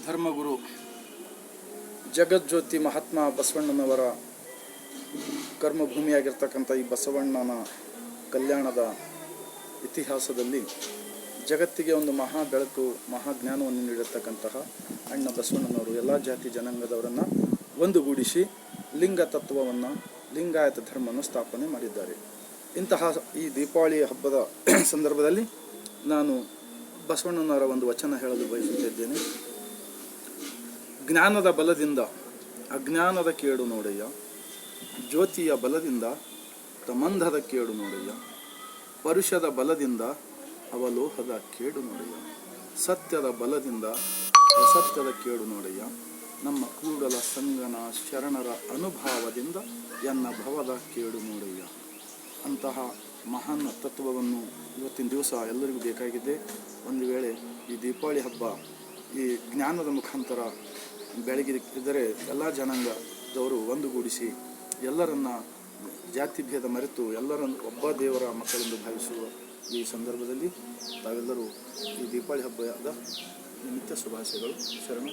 ಧರ್ಮಗುರು ಜಗಜ್ಯೋತಿ ಮಹಾತ್ಮ ಬಸವಣ್ಣನವರ ಕರ್ಮಭೂಮಿಯಾಗಿರ್ತಕ್ಕಂಥ ಈ ಬಸವಣ್ಣನ ಕಲ್ಯಾಣದ ಇತಿಹಾಸದಲ್ಲಿ ಜಗತ್ತಿಗೆ ಒಂದು ಮಹಾ ಬೆಳಕು ಮಹಾ ಜ್ಞಾನವನ್ನು ನೀಡಿರ್ತಕ್ಕಂತಹ ಅಣ್ಣ ಬಸವಣ್ಣನವರು ಎಲ್ಲ ಜಾತಿ ಜನಾಂಗದವರನ್ನು ಒಂದುಗೂಡಿಸಿ ಲಿಂಗ ತತ್ವವನ್ನು ಲಿಂಗಾಯತ ಧರ್ಮವನ್ನು ಸ್ಥಾಪನೆ ಮಾಡಿದ್ದಾರೆ. ಇಂತಹ ಈ ದೀಪಾವಳಿ ಹಬ್ಬದ ಸಂದರ್ಭದಲ್ಲಿ ನಾನು ಬಸವಣ್ಣನವರ ಒಂದು ವಚನ ಹೇಳಲು ಬಯಸುತ್ತಿದ್ದೇನೆ. ಜ್ಞಾನದ ಬಲದಿಂದ ಅಜ್ಞಾನದ ಕೇಡು ನೋಡಯ್ಯ, ಜ್ಯೋತಿಯ ಬಲದಿಂದ ಪ್ರಮಂಧದ ಕೇಡು ನೋಡಯ್ಯ, ಪರುಷದ ಬಲದಿಂದ ಅವಲೋಹದ ಕೇಡು ನೋಡಯ್ಯ, ಸತ್ಯದ ಬಲದಿಂದ ಅಸತ್ಯದ ಕೇಡು ನೋಡಯ್ಯ, ನಮ್ಮ ಕೂಡಲ ಸಂಗನ ಶರಣರ ಅನುಭಾವದಿಂದ ಎನ್ನ ಭವದ ಕೇಡು ನೋಡಯ್ಯ. ಅಂತಹ ಮಹಾನ್ ತತ್ವವನ್ನು ಇವತ್ತಿನ ದಿವಸ ಎಲ್ಲರಿಗೂ ಬೇಕಾಗಿದೆ. ಒಂದು ವೇಳೆ ಈ ದೀಪಾವಳಿ ಹಬ್ಬ ಈ ಜ್ಞಾನದ ಮುಖಾಂತರ ಬೆಳಗಿದ್ದರೆ ಎಲ್ಲ ಜನಾಂಗದವರು ಒಂದುಗೂಡಿಸಿ ಎಲ್ಲರನ್ನ ಜಾತಿ ಭೇದ ಮರೆತು ಎಲ್ಲರನ್ನು ಒಬ್ಬ ದೇವರ ಮಕ್ಕಳೆಂದು ಭಾವಿಸುವ ಈ ಸಂದರ್ಭದಲ್ಲಿ ತಾವೆಲ್ಲರೂ ಈ ದೀಪಾವಳಿ ಹಬ್ಬದ ನಿಮಿತ್ತ ಶುಭಾಶಯಗಳು. ಶರಣ.